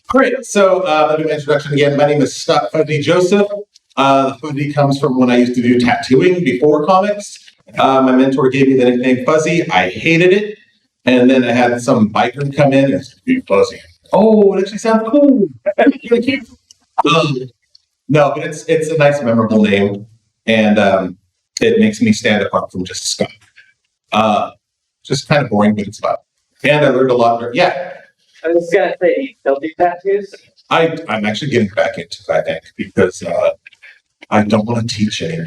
Great. So I'll do my introduction again. My name is Scott Fuddy Joseph. The Fuddy comes from when I used to do tattooing before comics. My mentor gave me the nickname Fuzzy. I hated it. And then I had some biker come in and said, "Be Fuzzy." Oh, it actually sounds cool. No, but it's a nice, memorable name. And it makes me stand apart from just Scott. Just kind of boring, but it's fun. And I learned a lot. Yeah. I was gonna say, they'll do tattoos. I'm actually getting back into it, I think, because I don't want to teach anymore.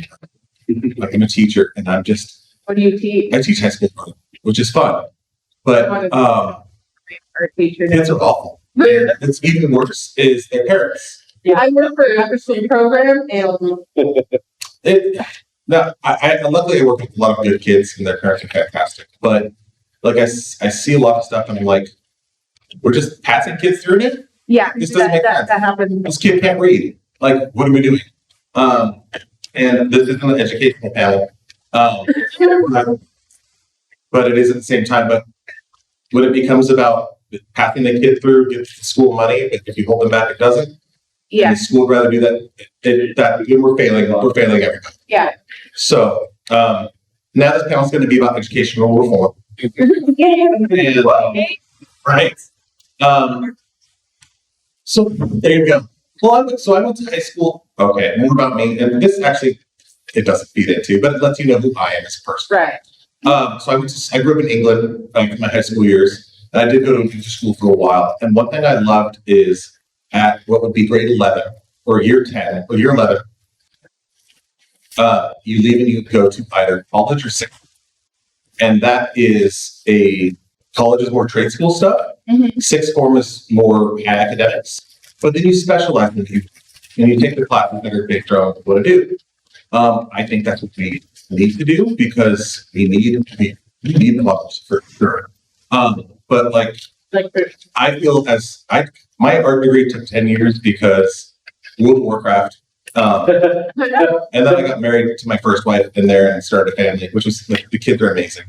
Like, I'm a teacher, and I'm just. What do you teach? I teach high school, which is fun, but Our teacher. kids are awful. And it's even worse is their parents. Yeah, I work for an after-school program, and Luckily I work with a lot of good kids, and their parents are fantastic. But like I see a lot of stuff, and I'm like, we're just passing kids through it. yeah, This doesn't make sense. that happens. This kid can't read. Like, what are we doing? And this isn't an educational panel. But it is at the same time. But when it becomes about passing the kid through, get the school money, if you hold them back, it doesn't. Yeah, And the school would rather do that. We're failing everybody. yeah. So now this panel is going to be about educational reform. And, right. So there you go. Well, I went to high school. Okay, more about me, and this actually it doesn't feed into, but it lets you know who I am as a person. Right. So I grew up in England in my high school years. And I did go to school for a while, and one thing I loved is at what would be grade 11 or year 10 or year 11, you leave and you go to either college or sixth, and that is college is more trade school stuff. Mm-hmm. Sixth form is more academics, but then you specialize in people and you take the classes that are based around what to do. I think that's what we need to do because we need the levels for sure. But I feel my art degree took 10 years because World of Warcraft. And then I got married to my first wife in there and started a family, which was the kids are amazing.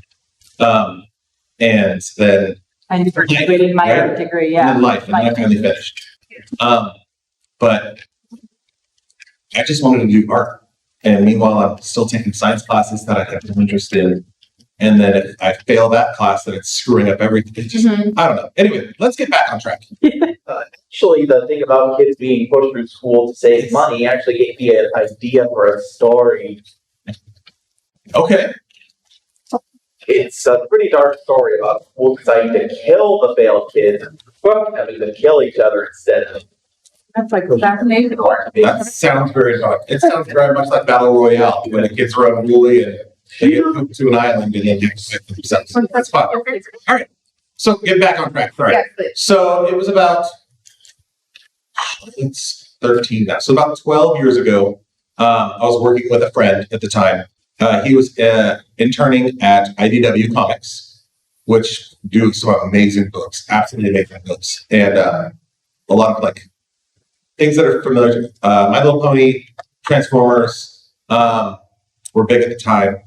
And then I graduated my art degree, yeah. And then life, and then I finally finished. But I just wanted to do art. And meanwhile, I'm still taking science classes that I have no interest in. And then if I fail that class, then it's screwing up everything. It's just, I don't know. Anyway, let's get back on track. Actually, the thing about kids being pushed through school to save money actually gave me an idea for a story. Okay. It's a pretty dark story about school deciding to kill the failed kids and having them kill each other instead of. That's like fascinating. That sounds very dark. It sounds very much like Battle Royale when the kids are unruly and they get moved to an island and then get with themselves. That's fine. All right. So get back on track. All right. Yes, please. So it was about it's 13 now. So about 12 years ago, I was working with a friend at the time. He was interning at IDW Comics, which do some amazing books, absolutely amazing books, and a lot of things that are familiar. My Little Pony, Transformers were big at the time.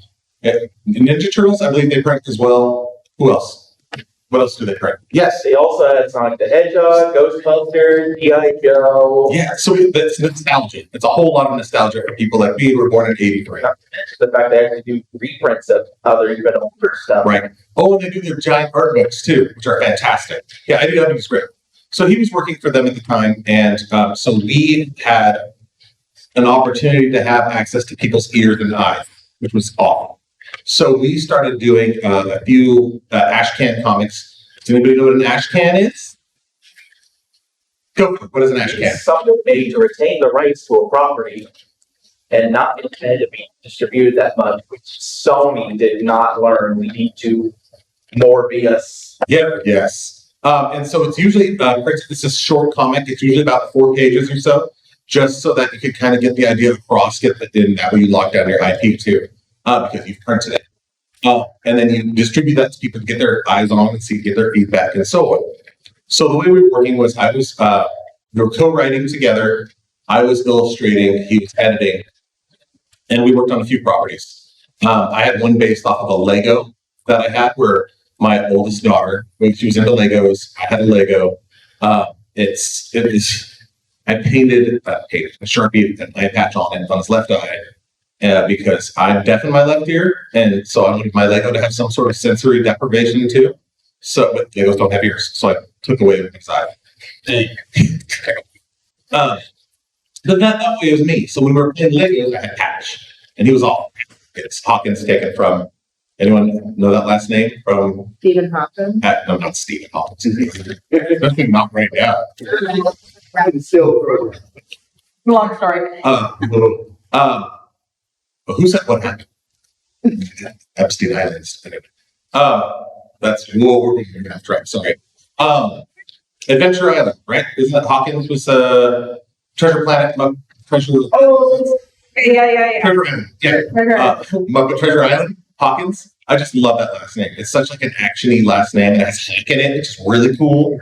Ninja Turtles, I believe they print as well. Who else? What else do they print? Yes. They also had Sonic the Hedgehog, Ghostbusters, G.I. Joe. Yeah, so it's nostalgia. It's a whole lot of nostalgia for people like me who were born in '83. The fact they actually do reprints of other even older stuff. Right. Oh, and they do their giant art books too, which are fantastic. Yeah, I do have his script. So he was working for them at the time, and so we had an opportunity to have access to people's ears and eyes, which was awful. So we started doing a few Ashcan Comics. Does anybody know what an Ashcan is? Go for it. What is an Ashcan? It's something made to retain the rights to a property and not intended to be distributed that much, which Sony did not learn. We need to more BS. Yeah, yes. And so it's usually, it's a short comic. It's usually about 4 pages or so, just so that you can kind of get the idea across, then that way you lock down your IP too, because you've printed it. And then you distribute that to people to get their eyes on and see, get their feedback and so on. So the way we were working was we were co-writing together. I was illustrating, he was editing, and we worked on a few properties. I had one based off of a Lego that I had where my oldest daughter, when she was into Legos, I had a Lego. I painted a Sharpie and eye patch on it on his left eye because I'm deaf in my left ear, and so I wanted my Lego to have some sort of sensory deprivation too. So, but Legos don't have ears, so I took away his eye. But that way it was me. So when we were playing Legos, I had Patch, and he was all it's Hawkins taken from. Anyone know that last name from? Stephen Hawking. No, not Stephen Hawkins. Not right now. Long story. Who said what happened? Epstein Islands. That's we're going off track. Sorry. Adventure Island, right? Isn't that Hawkins was Treasure Planet? Treasure. Oh, yeah. Treasure Island. Yeah. Muppet Treasure Island. Hawkins. I just love that last name. It's such like an action-y last name. It has Hawk in it, which is really cool.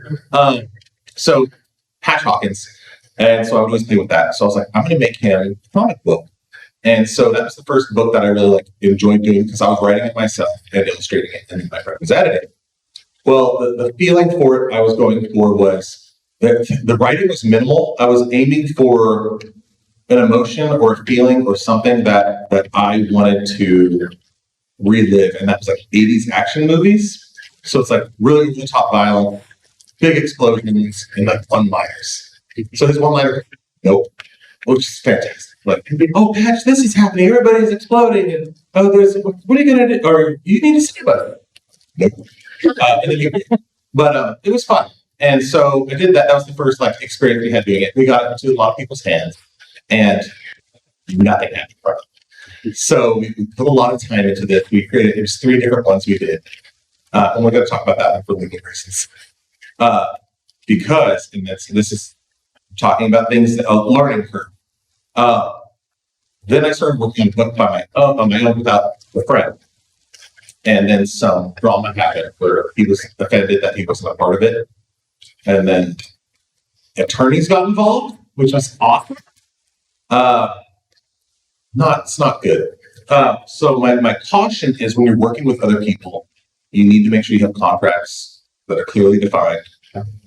So Patch Hawkins. And so I would always play with that. So I was like, I'm going to make him a comic book. And so that was the first book that I really enjoyed doing because I was writing it myself and illustrating it, and then my friend was editing. Well, the feeling for it I was going for was that the writing was minimal. I was aiming for an emotion or a feeling or something that I wanted to relive, and that was like 80s action movies. So it's like really over the top violent, big explosions, and like one-liners. So his one-liner, nope, which is fantastic. Like, oh, Patch, this is happening. Everybody's exploding, and what are you gonna do? Or you need to say about it. Nope. But it was fun, and so I did that. That was the first like experience we had doing it. We got it into a lot of people's hands, and nothing happened from it. So we put a lot of time into this. We created, there's 3 different ones we did. And we're going to talk about that for legal reasons. Because, and this is talking about things that learning curve. Then I started working on a book on my own without a friend. And then some drama happened where he was offended that he wasn't a part of it. And then attorneys got involved, which was awesome. It's not good. So my caution is when you're working with other people, you need to make sure you have contracts that are clearly defined.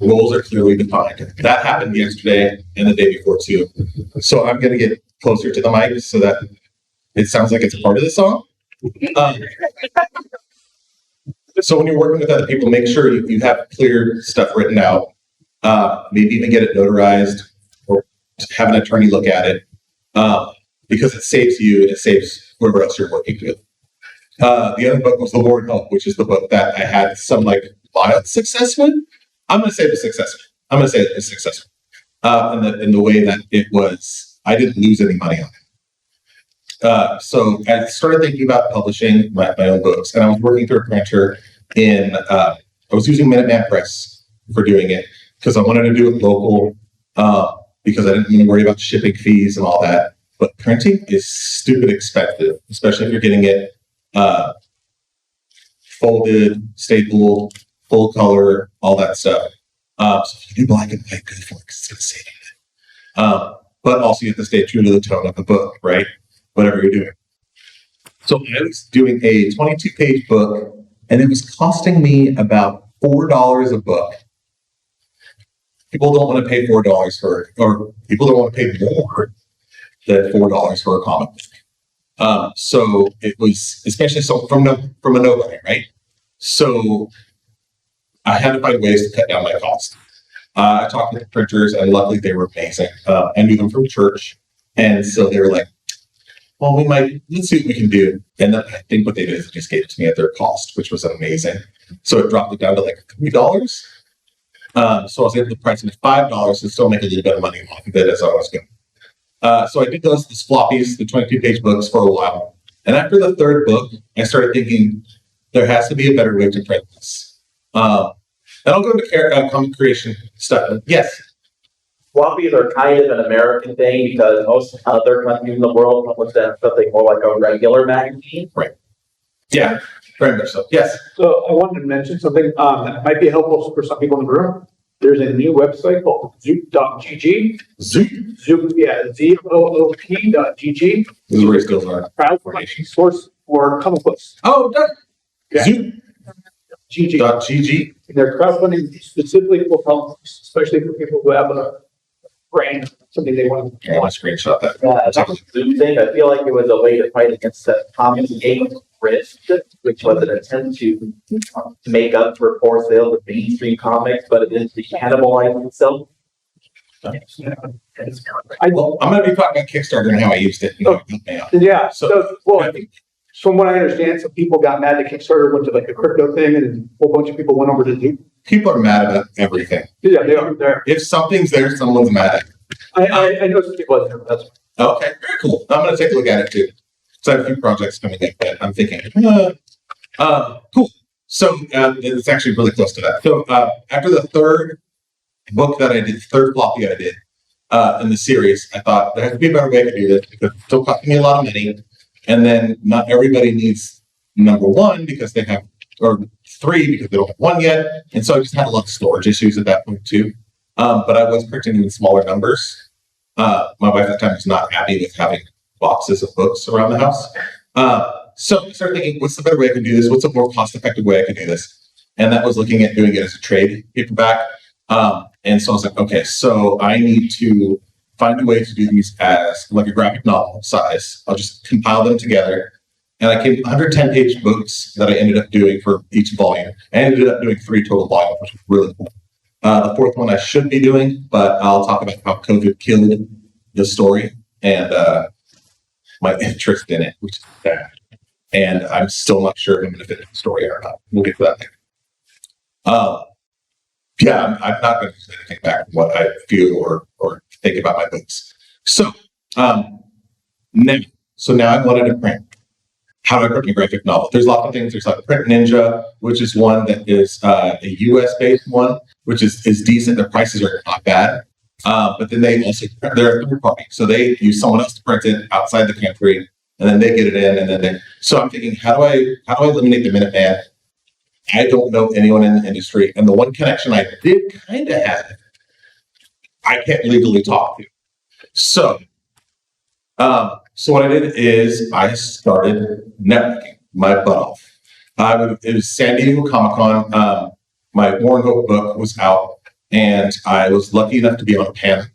Roles are clearly defined. That happened yesterday and the day before too. So I'm going to get closer to the mic so that it sounds like it's a part of the song. So when you're working with other people, make sure you have clear stuff written out. Maybe even get it notarized or have an attorney look at it. Because it saves you and it saves whoever else you're working with. The other book was The Lord Help, which is the book that I had some like mild success with. I'm going to say it was successful. I'm going to say it was successful. In the way that it was, I didn't lose any money on it. So I started thinking about publishing my own books, and I was working through a printer I was using Minuteman Press for doing it because I wanted to do it local because I didn't want to worry about shipping fees and all that. But printing is stupid expensive, especially if you're getting it folded, stapled, full color, all that stuff. So if you do black and white, good for it because it's going to save you. But also you have to stay true to the tone of the book, right? Whatever you're doing. So I was doing a 22-page book, and it was costing me about $4 a book. People don't want to pay $4 or people don't want to pay more than $4 for a comic book. So it was, especially so from a nobody, right? So I had to find ways to cut down my cost. I talked with the printers, and luckily they were amazing. I knew them from church, and so they were like, well, let's see what we can do. And then I think what they did is they just gave it to me at their cost, which was amazing. So it dropped it down to like $3. So I was able to price it at $5 and still make a little bit of money off of it as I was going. So I did those Floppies, the 22-page books for a while. And after the 3rd book, I started thinking there has to be a better way to print this. And I'll go into comic creation stuff. Yes. Floppies are kind of an American thing because most other countries in the world publish that something more like a regular magazine. Right. Yeah, very much so. Yes. So I wanted to mention something that might be helpful for some people in the room. There's a new website called zoop.gg. Zoop, yeah, ZOOP.gg. This is where your skills are. Crowdfunding source for comic books. Oh, done. Yeah. Zoop. GG. .gg. And they're crowdfunding specifically for comics, especially for people who have a brand, something they want to. I want to screenshot that. That was the thing. I feel like it was a way to fight against the comics game risk, which was an attempt to make up for poor sales of mainstream comics, but it didn't cannibalize itself. Well, I'm going to be talking about Kickstarter and how I used it. Yeah, So- so, well, from what I understand, some people got mad that Kickstarter went to like the crypto thing and a whole bunch of people went over to Zoom. People are mad about everything. Yeah, they are there. If something's there, someone's mad at it. I know some people out there, but that's. Okay, very cool. I'm going to take a look at it too. So I have a few projects coming in that I'm thinking, cool. So it's actually really close to that. So after the third book that I did, third floppy I did in the series, I thought there has to be a better way to do this because it's still costing me a lot of money. And then not everybody needs number one because they have, or three because they don't have one yet. And so I just had a lot of storage issues at that point too. But I was printing in smaller numbers. My wife at the time was not happy with having boxes of books around the house. So I started thinking, what's the better way I can do this? What's a more cost-effective way I can do this? And that was looking at doing it as a trade paperback. And so I was like, okay, so I need to find a way to do these as like a graphic novel size. I'll just compile them together. And I came 110-page books that I ended up doing for each volume. I ended up doing 3 total volumes, which was really cool. The fourth one I should be doing, but I'll talk about how COVID killed the story and my interest in it, which is bad. And I'm still not sure if I'm going to finish the story or not. We'll get to that later. Yeah, I'm not going to say anything back from what I feel or think about my books. So now I wanted to print. How do I print a graphic novel? There's lots of things. There's like Print Ninja, which is one that is a US-based one, which is decent. Their prices are not bad. But then they're a third party. So they use someone else to print it outside the country, and then they get it in, and then so I'm thinking, how do I eliminate the Minuteman? I don't know anyone in the industry, and the one connection I did kind of have, I can't legally talk to. So what I did is I started networking my butt off. It was San Diego Comic-Con. My Warren Hope book was out, and I was lucky enough to be on a panel.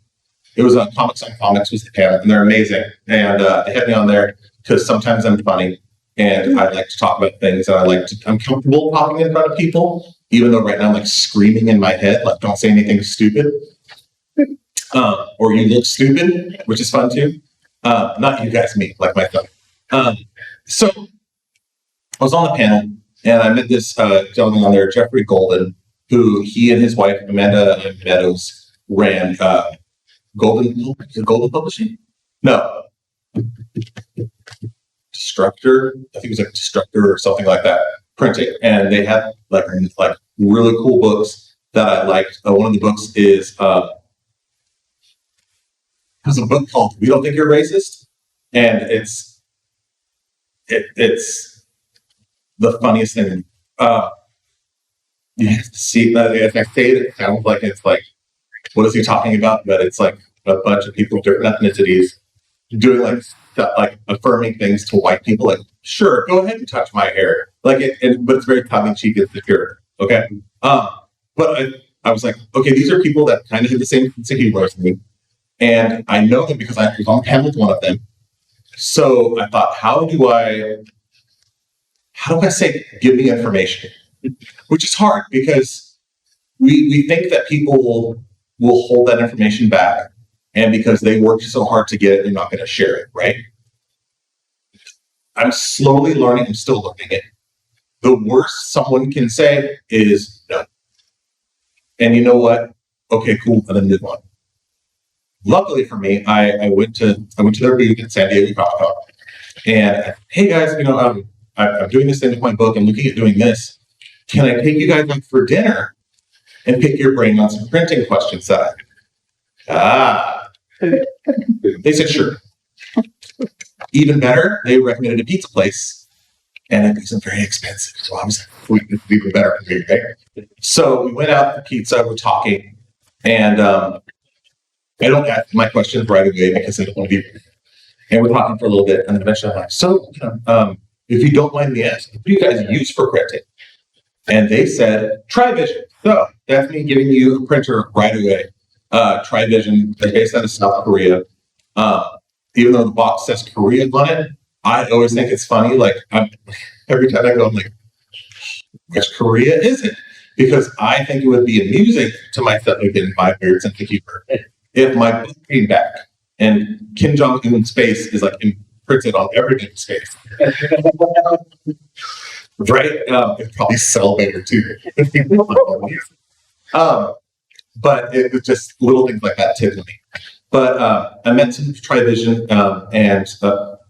It was Ashcan Comics was the panel, and they're amazing. And they had me on there because sometimes I'm funny, and I like to talk about things, and I'm comfortable talking in front of people, even though right now I'm like screaming in my head, like don't say anything stupid, or you look stupid, which is fun too. Not you guys, me, like myself. So I was on the panel, and I met this gentleman on there, Jeffrey Golden, who he and his wife Amanda Meadows ran Golden Publishing. No, Destructor. I think it was like Destructor or something like that. Printing, and they had like really cool books that I liked. One of the books is there's a book called "We Don't Think You're Racist," and it's the funniest thing. You have to see that. If I say it, it sounds like it's like, what is he talking about? But it's like a bunch of people of different ethnicities doing like stuff, like affirming things to white people. Like, sure, go ahead and touch my hair. Like but it's very tongue in cheek and secure. Okay. But I was like, okay, these are people that kind of have the same sense of humor as me. And I know them because I was on the panel with one of them. So I thought, how do I say, give me information? Which is hard because we think that people will hold that information back. And because they worked so hard to get it, they're not going to share it, right? I'm slowly learning. I'm still learning it. The worst someone can say is no. And you know what? Okay, cool. And then move on. Luckily for me, I went to their booth at San Diego Comic-Con, and hey guys, I'm doing this thing with my book. I'm looking at doing this. Can I take you guys out for dinner and pick your brain on some printing questions that they said sure. Even better, they recommended a pizza place, and it wasn't very expensive. So I was like, even better for me, right? So we went out for pizza. We're talking, and I don't ask my questions right away because I don't want to be. And we're talking for a little bit, and eventually I'm like, so if you don't mind me asking, what do you guys use for printing? And they said, Trivision. So that's me giving you a printer right away. Trivision, they're based out of South Korea. Even though the box says Korea on it, I always think it's funny. Like, every time I go, I'm like, which Korea is it? Because I think it would be amusing to myself, again, my weird sense of humor, if my book came back and Kim Jong-un space is like imprinted on everything in space. Right? It'd probably sell better too. But it was just little things like that tickled me. But I met some Trivision and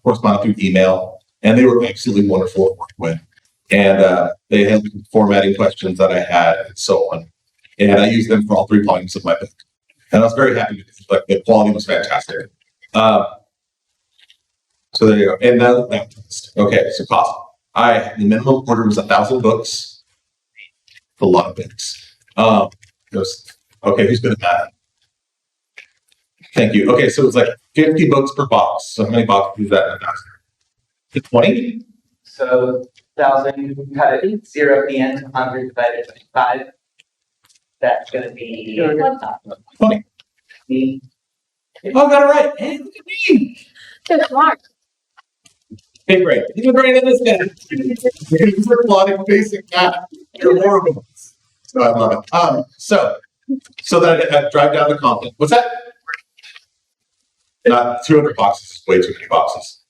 corresponded through email, and they were absolutely wonderful to work with. And they had formatting questions that I had and so on. And I used them for all 3 volumes of my book. And I was very happy because like, the quality was fantastic. So there you go. And now that okay, so cost. The minimum order was 1,000 books. A lot of books. Okay, who's good at that? Thank you. Okay, so it's like 50 books per box. So how many boxes is that in 1,000? 20? So 1,000, cut it 0 at the end, 100 divided by 5. That's gonna be 20. me. Oh, got it right. Hey, look at me. That's smart. Hey, great. You're great in this guy. You're plotting basic math. You're horrible. No, I love it. So then I drive down to Compton. What's that? Not 200 boxes is way too many boxes.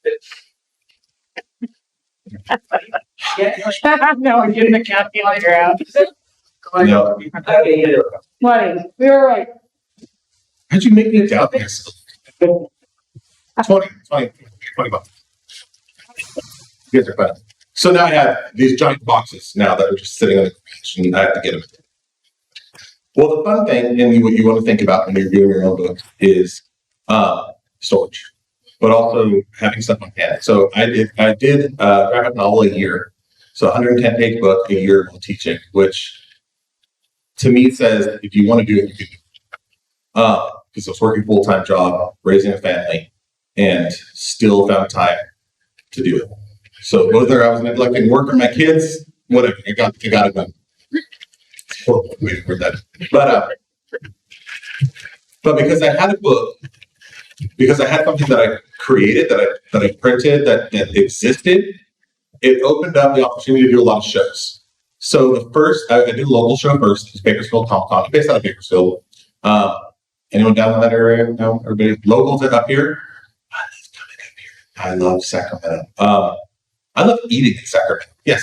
Yeah, No, I'm getting the calculator out. No. okay, 20. We were right. How'd you make me doubt myself? 20 bucks. You guys are fun. So now I have these giant boxes now that are just sitting in the garage and I have to get them. Well, the fun thing and what you want to think about when you're doing your own book is storage, but also having stuff on hand. So I did graphic novel a year. So 110 page book a year while teaching, which to me says if you want to do it, you can do it. Because I was working full-time job, raising a family, and still found time to do it. So whether I was neglecting work or my kids, whatever, I got it done. But because I had a book, because I had something that I created, that I printed, that existed, it opened up the opportunity to do a lot of shows. So the first, I did a local show first. It's Bakersfield Comic Con, based out of Bakersfield. Anyone down in that area? No, everybody locals up here. I love Sacramento. I love eating in Sacramento. Yes.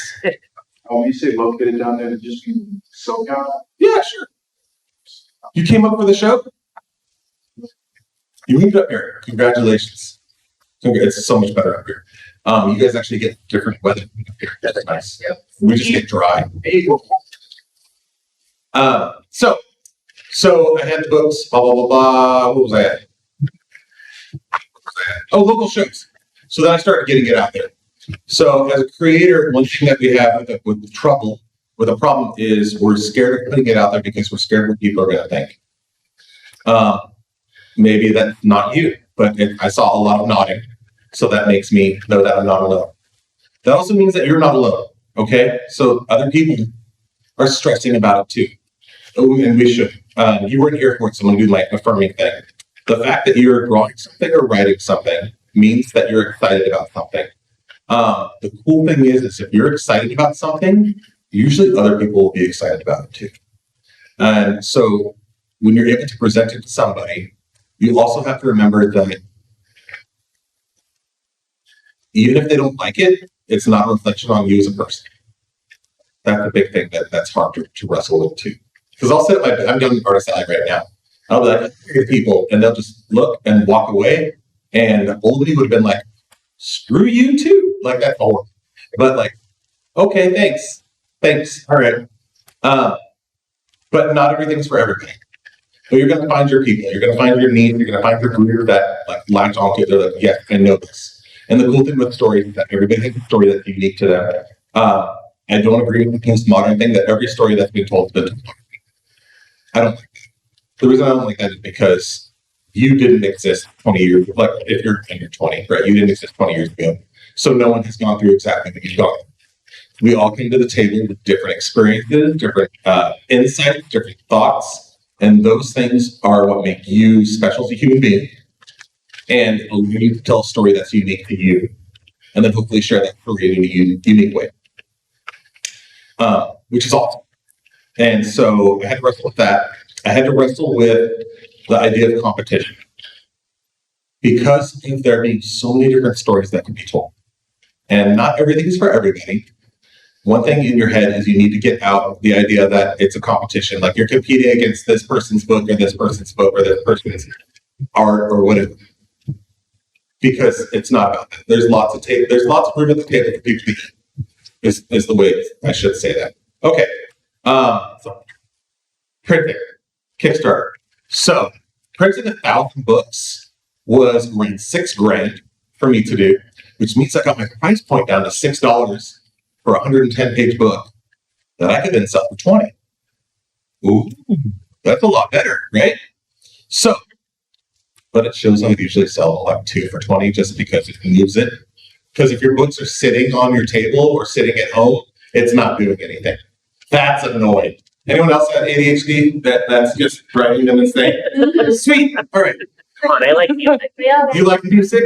Oh, you say located down there, just so down. Yeah, sure. You came up for the show? You moved up here. Congratulations. It's so much better up here. You guys actually get different weather up here. That's nice. We just get dry. So I had the books, blah, blah, blah, blah. What was I at? Oh, local shows. So then I started getting it out there. So as a creator, one thing that we have with a problem is we're scared of putting it out there because we're scared what people are going to think. Maybe that's not you, but I saw a lot of nodding. So that makes me know that I'm not alone. That also means that you're not alone. Okay. So other people are stressing about it too. Oh, and we should. You weren't here for someone to do like affirming thing. The fact that you're drawing something or writing something means that you're excited about something. The cool thing is if you're excited about something, usually other people will be excited about it too. And so when you're able to present it to somebody, you also have to remember that even if they don't like it, it's not a reflection on you as a person. That's a big thing that's hard to wrestle with too. Because I'll sit at I'm doing artist alley right now. I'll be like, hey, people, and they'll just look and walk away. And Oldie would have been like, screw you too. Like that's horrible. But like, okay, thanks. All right. But not everything's for everybody. So you're going to find your people. You're going to find your needs. You're going to find your group that like latch onto it. They're like, yes, I know this. And the cool thing with stories is that everybody has a story that's unique to them. I don't agree with the postmodern thing that every story that's been told has been told. I don't like that. The reason I don't like that is because you didn't exist 20 years, like if you're in your 20, right? You didn't exist 20 years ago. So no one has gone through exactly what you've gone through. We all came to the table with different experiences, different insights, different thoughts, and those things are what make you special as a human being. And allow you to tell a story that's unique to you, and then hopefully share that story in a unique way, which is awesome. And so I had to wrestle with that. I had to wrestle with the idea of competition because of there being so many different stories that can be told, and not everything is for everybody. One thing in your head is you need to get out the idea that it's a competition, like you're competing against this person's book or this person's book or this person's art or whatever. Because it's not about that. There's lots of room at the table for people to eat, is the way I should say that. Okay. So printing, Kickstarter. So printing 1,000 books was around $6,000 for me to do, which means I got my price point down to $6 for a 110-page book that I could then sell for $20. Ooh, that's a lot better, right? So, but it shows I usually sell like 2 for $20 just because it moves it. Because if your books are sitting on your table or sitting at home, it's not doing anything. That's annoying. Anyone else have ADHD? That's just driving them insane? Sweet. All right. Come on, I like music. You like music?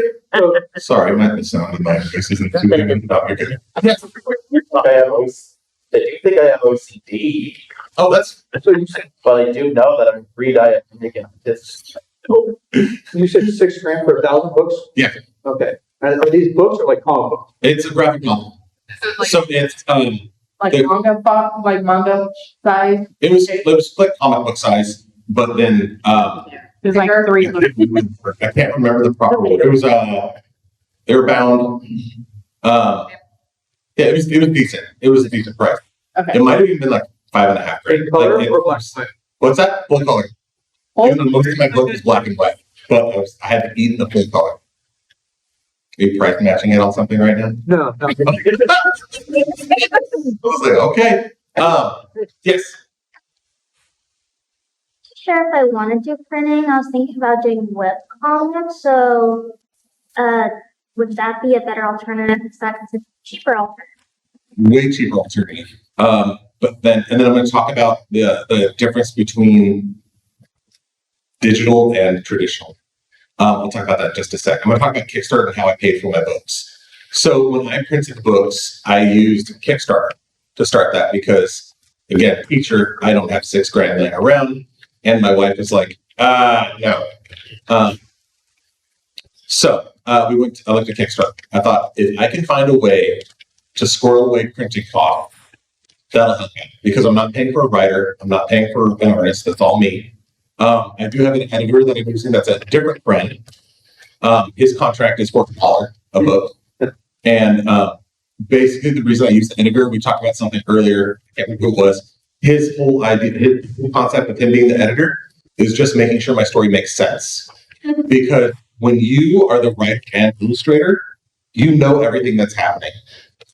Sorry, the sound of my voice isn't too good. No, you're good. Yes. I do think I have OCD, Oh, that's So you said, but I do know that I'm pre-diabetic and autistic. you said $6,000 for 1,000 books? Yeah. Okay. And are these books or like comic books? it's a graphic novel. So it's Like They- manga size. it was split comic book size, but then There's like 3. I can't remember the proper word. It was they were bound. Yeah, it was decent. It was a decent price. Okay. It might have even been like $5.5 grand. In color Like, or black and white? what's that? Full color. Oh. Even though most of my book was black and white, but I had to eat in the full color. Are you price matching it on something right now? No, no. I was like, okay. Yes. Sure, if I want to do printing, I was thinking about doing web comics. So, would that be a better alternative? Because that's a cheaper alternative. Way cheaper alternative. But then I'm going to talk about the difference between digital and traditional. I'll talk about that in just a sec. I'm going to talk about Kickstarter and how I paid for my books. So when I printed books, I used Kickstarter to start that because, again, teacher, I don't have $6,000 laying around, and my wife is like, no. So I looked at Kickstarter. I thought if I can find a way to squirrel away printing costs, that'll help me because I'm not paying for a writer, I'm not paying for an artist. That's all me. I do have an editor that I'm using that's a different friend. His contract is for $1 a book. And basically the reason I use the editor, we talked about something earlier, I can't remember who it was. His whole idea, his whole concept of him being the editor is just making sure my story makes sense. Because when you are the writer and illustrator, you know everything that's happening.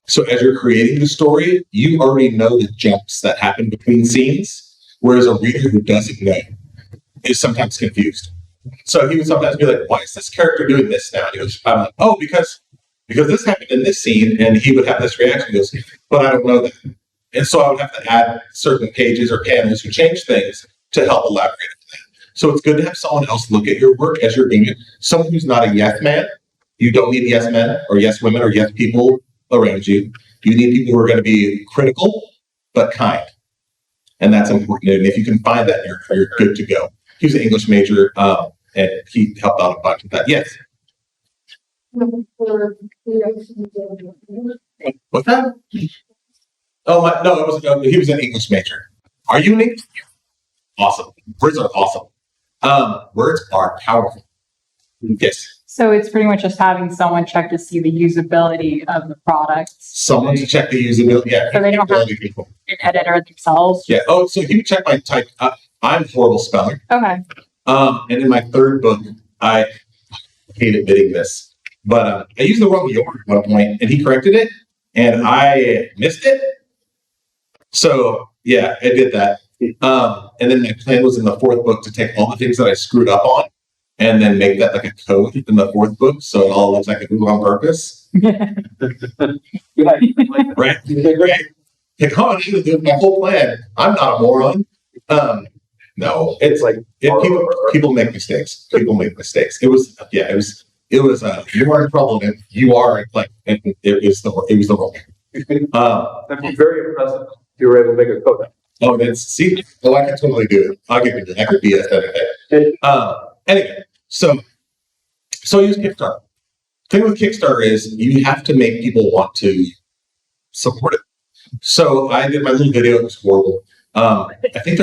So as you're creating the story, you already know the jumps that happen between scenes, whereas a reader who doesn't know is sometimes confused. So he would sometimes be like, why is this character doing this now? And he goes, I'm like, oh, because this happened in this scene, and he would have this reaction. He goes, but I don't know that. And so I would have to add certain pages or panels or change things to help elaborate on that. So it's good to have someone else look at your work as you're doing it. Someone who's not a yes man. You don't need yes men or yes women or yes people around you. You need people who are going to be critical but kind. And that's important. And if you can find that, you're good to go. He was an English major, and he helped out a bunch with that. Yes. What's that? Oh, no, he was an English major. Are you an English? Awesome. Words are awesome. Words are powerful. Yes. So it's pretty much just having someone check to see the usability of the product. Someone to check the usability. Yeah. So they don't have people. an editor themselves. Yeah. Oh, so he would check my type. I'm a horrible speller. Okay. And in my third book, I hate admitting this, but I used the wrong yarn at one point, and he corrected it, and I missed it. So yeah, I did that. And then my plan was in the fourth book to take all the things that I screwed up on and then make that like a code in the fourth book, so it all looks like a Google on purpose. Right? Right. Like, oh, I need to do my whole plan. I'm not a moron. No, it's like people make mistakes. People make mistakes. It was you are in trouble and you are like it was the wrong. That'd be very impressive if you were able to make a code. Oh, I can totally do it. I could be a anyway, so use Kickstarter. Thing with Kickstarter is you have to make people want to support it. So I did my little video. It was horrible. I think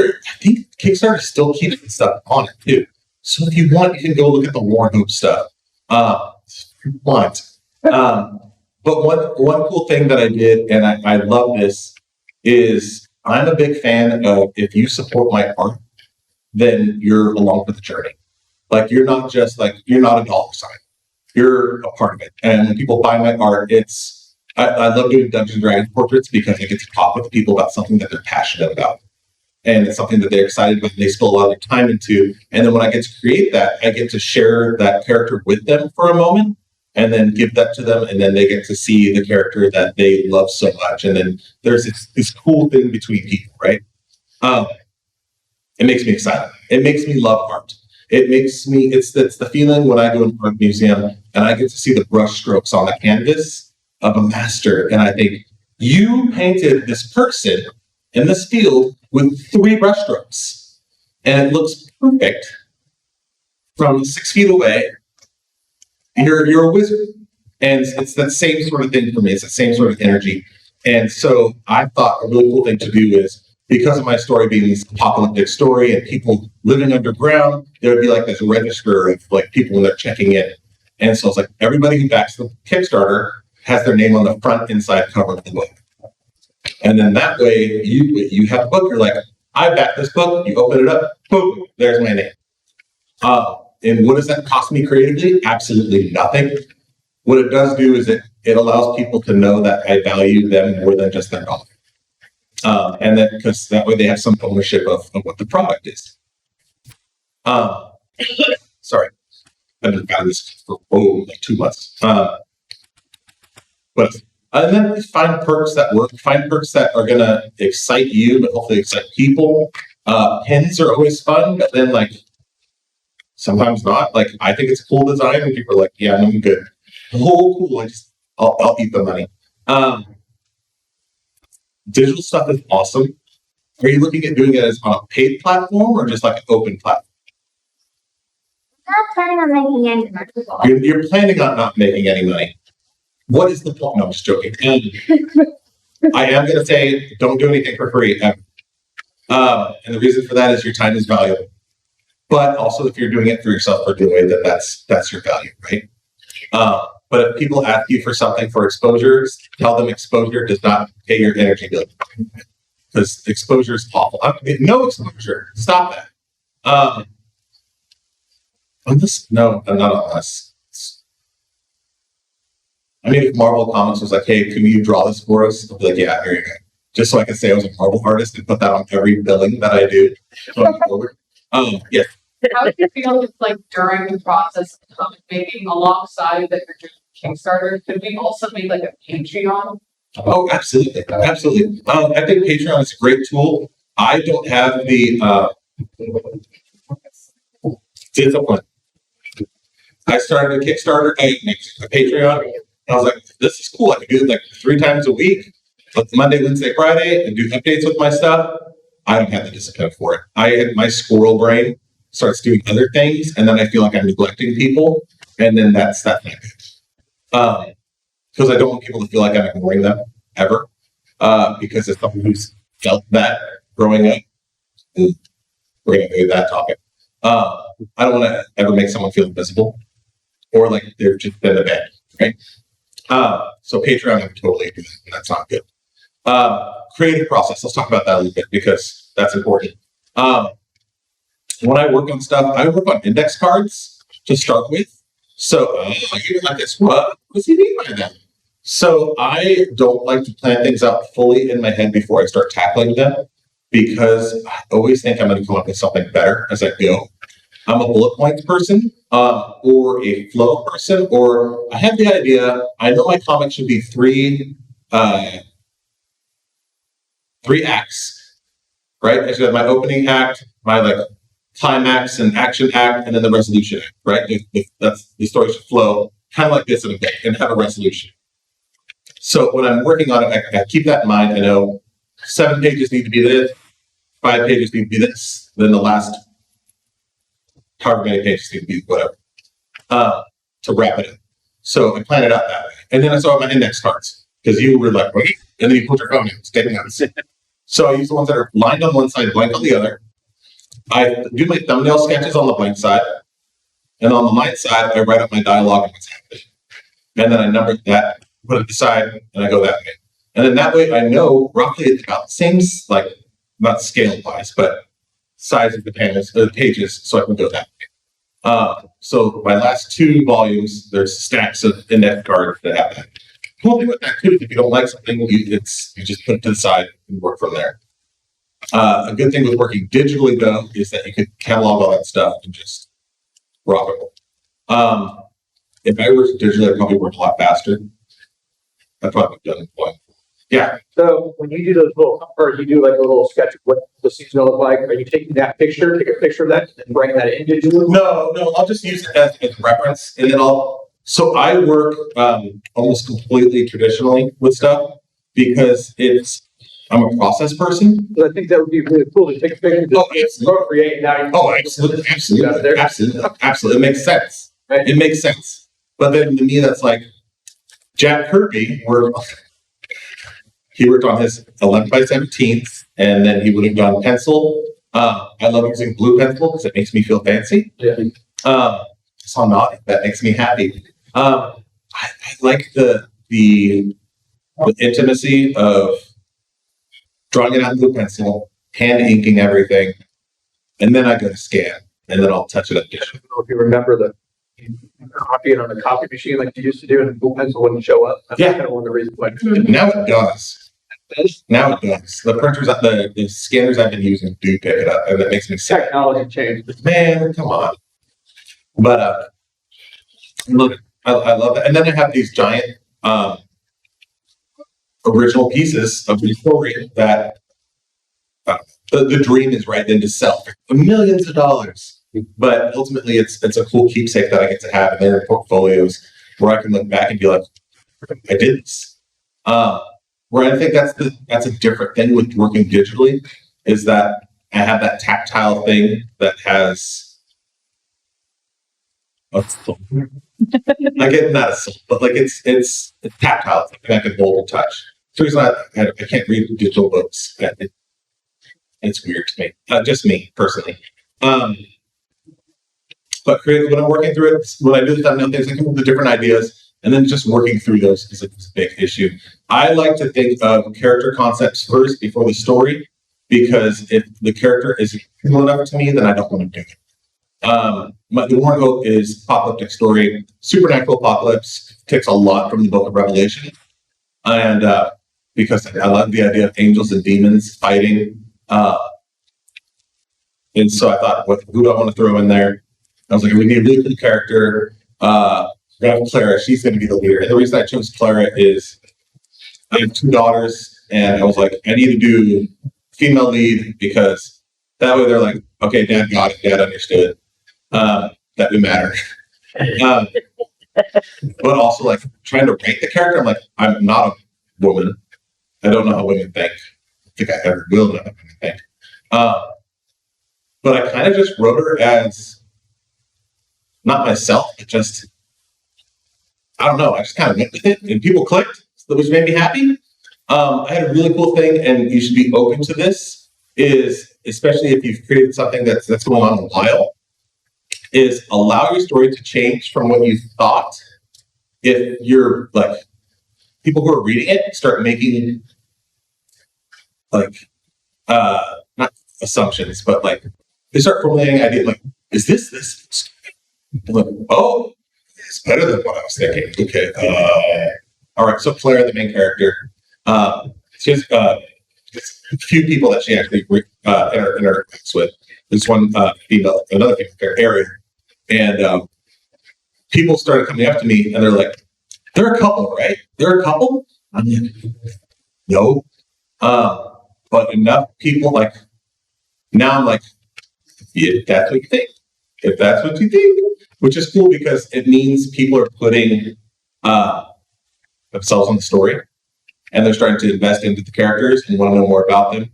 Kickstarter still keeps stuff on it too. So if you want, you can go look at the War and Hope stuff. If you want. But one cool thing that I did, and I love this, is I'm a big fan of if you support my art, then you're along for the journey. Like you're not a dollar sign. You're a part of it. And when people buy my art, I love doing Dungeons and Dragons portraits because I get to talk with people about something that they're passionate about. And it's something that they're excited about and they spill a lot of their time into. And then when I get to create that, I get to share that character with them for a moment and then give that to them. And then they get to see the character that they love so much. And then there's this cool thing between people, right? It makes me excited. It makes me love art. It's the feeling when I go to an art museum and I get to see the brush strokes on the canvas of a master. And I think, you painted this person in this field with 3 brush strokes. And it looks perfect from 6 feet away. You're a wizard. And it's that same sort of thing for me. It's the same sort of energy. And so I thought a really cool thing to do is, because of my story being this apocalyptic story and people living underground, there would be like this register of like people when they're checking in. And so it's like everybody who backs the Kickstarter has their name on the front inside cover of the book. And then that way you have a book, you're like, I backed this book, you open it up, boom, there's my name. And what does that cost me creatively? Absolutely nothing. What it does do is it allows people to know that I value them more than just their dollar. And then because that way they have some ownership of what the product is. Sorry, I've been found this for like 2 months. But and then find perks that work. Find perks that are gonna excite you, but hopefully excite people. Pins are always fun, but then like sometimes not. Like I think it's a cool design, and people are like, "Yeah, I'm good." Oh, cool. I'll eat the money. Digital stuff is awesome. Are you looking at doing it as on a paid platform or just like an open platform? I'm not planning on making any money. You're planning on not making any money. What is the point? No, I'm just joking. I am going to say, don't do anything for free ever. And the reason for that is your time is valuable. But also, if you're doing it for yourself for joy, then that's your value, right? But if people ask you for something for exposure, tell them exposure does not pay your energy bill. Because exposure is awful. No exposure. Stop that. No, not on us. I mean, if Marvel Comics was like, hey, can you draw this for us? I'll be like, yeah, here you go. Just so I can say I was a Marvel artist and put that on every billing that I do. Yeah. How do you feel it's like during the process of comic making alongside that you're doing Kickstarter? Could we also make like a Patreon? Oh, absolutely. Absolutely. I think Patreon is a great tool. I don't have the discipline. I started a Kickstarter, a Patreon. I was like, this is cool. I can do it like 3 times a week, like Monday, Wednesday, Friday, and do updates with my stuff. I don't have the discipline for it. My squirrel brain starts doing other things, and then I feel like I'm neglecting people, and then that's not good. Because I don't want people to feel like I'm ignoring them ever. Because as someone who's felt that growing up, we're going to do that topic. I don't want to ever make someone feel invisible or like they've just been abandoned, right? So Patreon, I'm totally doing that, and that's not good. Creative process. Let's talk about that a little bit because that's important. When I work on stuff, I work on index cards to start with. So you're like this, what does he mean by that? So I don't like to plan things out fully in my head before I start tackling them because I always think I'm going to come up with something better as I go. I'm a bullet points person, or a flow person, or I have the idea, I know my comic should be three acts, right? I should have my opening act, my like climax and action act, and then the resolution act, right? That's the story should flow kind of like this in a book and have a resolution. So when I'm working on it, I keep that in mind. I know 7 pages need to be this, 5 pages need to be this, then the last however many pages need to be whatever, to wrap it up. So I plan it out that way. And then I saw my index cards, because you were like, wait, and then you put your phone in, take notes. So I use the ones that are lined on one side, blank on the other. I do my thumbnail sketches on the blank side, and on the lined side, I write up my dialogue and what's happening. And then I number that, put it aside, and I go that way. And then that way I know roughly it's about the same, like, not scale wise, but size of the pages, so I can go that way. So my last 2 volumes, there's stacks of index cards that have that. The cool thing with that too is if you don't like something, you just put it to the side and work from there. A good thing with working digitally though is that you could catalog all that stuff and just rock it. If I worked digitally, I'd probably work a lot faster. I'd probably done it one. Yeah. So when you do those or you do like a little sketch of what the scene's gonna look like, are you taking that picture, take a picture of that, and bring that in digitally? No, I'll just use it as reference, and then so I work almost completely traditionally with stuff because I'm a process person. Because I think that would be really cool to take a picture, Oh, absolutely. create now. Absolutely. It makes sense. Right. It makes sense. But then to me, that's like Jack Kirby, he worked on his 11 by 17th, and then he would have done pencil. I love using blue pencil because it makes me feel fancy. Yeah. So I'm not. That makes me happy. I like the intimacy of drawing it on blue pencil, hand inking everything, and then I go to scan, and then I'll touch it up. I don't know if you remember copy it on a copy machine like you used to do, and the blue pencil wouldn't show up. That's Yeah. kind of one of the reasons why. Now it does. Now it does. The printers, the scanners I've been using do pick it up, and that makes me sad. Technology changed. Man, come on. But I love it. I love it. And then I have these giant original pieces of the story that the dream is right then to sell for millions of dollars. But ultimately, it's a cool keepsake that I get to have, and they're in portfolios where I can look back and be like, I did this. Where I think that's a different thing with working digitally is that I have that tactile thing that has a soul. Like it's not a soul, but like it's tactile. It's something I can hold and touch. So it's not. I can't read digital books. It's weird to me. Just me personally. But when I'm working through it, when I do the thumbnail things, I come up with different ideas, and then just working through those is a big issue. I like to think of character concepts first before the story, because if the character isn't cool enough to me, then I don't want to do it. The Warren Hope is apocalyptic story. Supernatural apocalypse takes a lot from the Book of Revelation, and because I love the idea of angels and demons fighting, and so I thought, who do I want to throw in there? I was like, we need a really good character. We have Clara. She's going to be the leader. And the reason I chose Clara is I have 2 daughters, and I was like, I need to do female lead because that way they're like, okay, Dad got it. Dad understood that we matter. But also, like, trying to rank the character, I'm like, I'm not a woman. I don't know how women think. I think I ever will know how women think. But I kind of just wrote her as not myself, but just, I don't know. I just kind of went with it, and people clicked, which made me happy. I had a really cool thing, and you should be open to this, is especially if you've created something that's going on a while, is allow your story to change from what you thought. If you're like, people who are reading it start making like, not assumptions, but like, they start formulating ideas like, is this? Like, oh, it's better than what I was thinking. Okay. All right. So Clara, the main character, she has a few people that she actually interacts with. this one female, another female character, Area, and people started coming up to me and they're like, "They're a couple, right? They're a couple." I'm like, "No," but enough people like. Now I'm like, if that's what you think, if that's what you think, which is cool because it means people are putting themselves on the story and they're starting to invest into the characters and want to know more about them.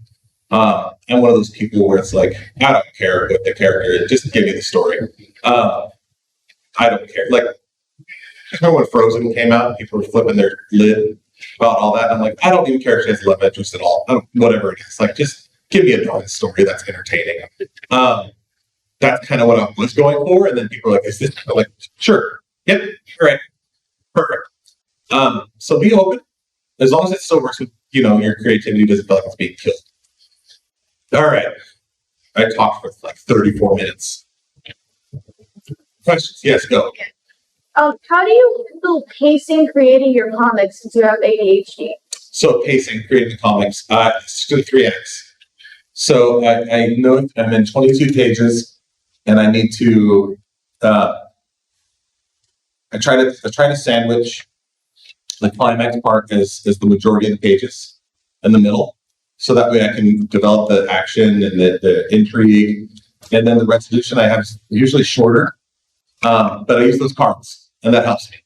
I'm one of those people where it's like, I don't care what the character is, just give me the story. I don't care. Like, I remember when Frozen came out, people were flipping their lid about all that. I'm like, I don't even care if she has a love interest at all. Whatever it is, like, just give me a nice story that's entertaining. That's kind of what I was going for. And then people are like, is this? I'm like, sure. Yep. All right. Perfect. So be open. As long as it still works with, your creativity doesn't feel like it's being killed. All right. I talked for like 34 minutes. Questions? Yes, go. How do you handle pacing creating your comics since you have ADHD? So pacing, creating the comics, it's 3x. So I know I'm in 22 pages, and I need to. I try to sandwich the climax part as the majority of the pages in the middle, so that way I can develop the action and the intrigue, and then the resolution I have is usually shorter, but I use those cards, and that helps me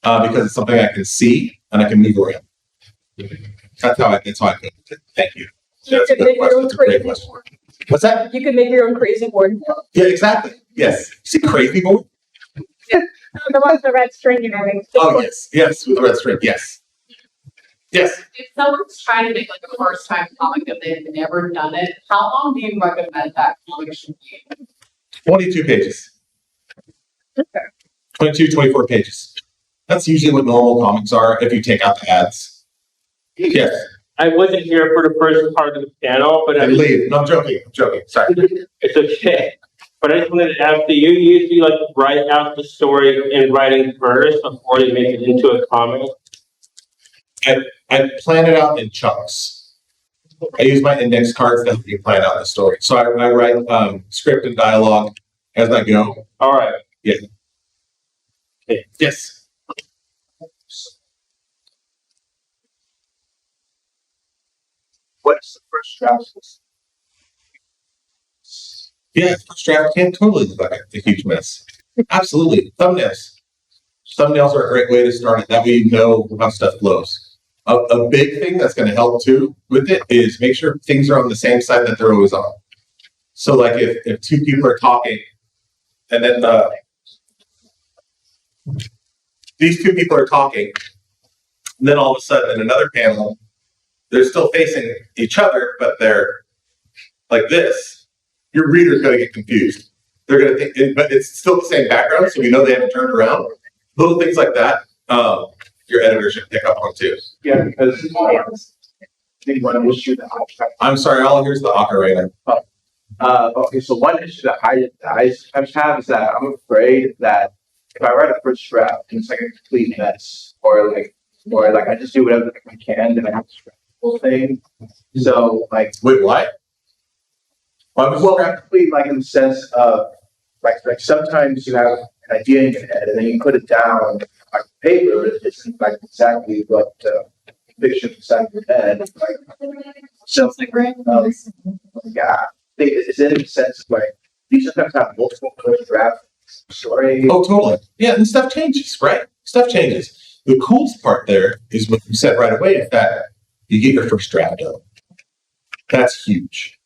because it's something I can see and I can move around. That's how I do it. Thank you. You could make your own crazy question. board. What's that? You could make your own crazy board. Yeah, exactly. Yes. See crazy board? The one with the red string and everything. Oh yes, with the red string. Yes. Yes. If someone's trying to make like a first time comic and they've never done it, how long do you recommend that comic should be? 22 pages. Okay. 22, 24 pages. That's usually what normal comics are if you take out the ads. Yes. I wasn't here for the first part of the panel, but I leave. No, I'm joking. Sorry. it's okay. But I just wanted to ask, do you usually like write out the story in writing first before you make it into a comic? I plan it out in chunks. I use my index cards to help me plan out the story. So I write script and dialogue as I go. All right. Yeah. Okay. Yes. What's the first draft? Yeah, first draft can totally look like a huge mess. Absolutely. Thumbnails. Thumbnails are a great way to start it. That way you know how stuff flows. A big thing that's going to help too with it is make sure things are on the same side that they're always on. So like if two people are talking and then these two people are talking, and then all of a sudden in another panel, they're still facing each other, but they're like this, your reader's going to get confused. They're going to think, but it's still the same background, so we know they haven't turned around. Little things like that, your editor should pick up on too. Yeah, because think one issue that I'm sorry, all I hear is the ocarina. okay, so one issue that I have is that I'm afraid that if I write a first draft and it's like a complete mess, or like I just do whatever I can, then I have to scrap the whole thing. So like, Wait, what? Why was well, complete like in the sense of like sometimes you have an idea in your head and then you put it down on paper, it's like exactly what fiction inside your head. Like, so yeah, I think it's in the sense of like you sometimes have multiple first draft story. Oh, totally. Yeah, and stuff changes, right? Stuff changes. The coolest part there is what you said right away is that you get your first draft done. That's huge.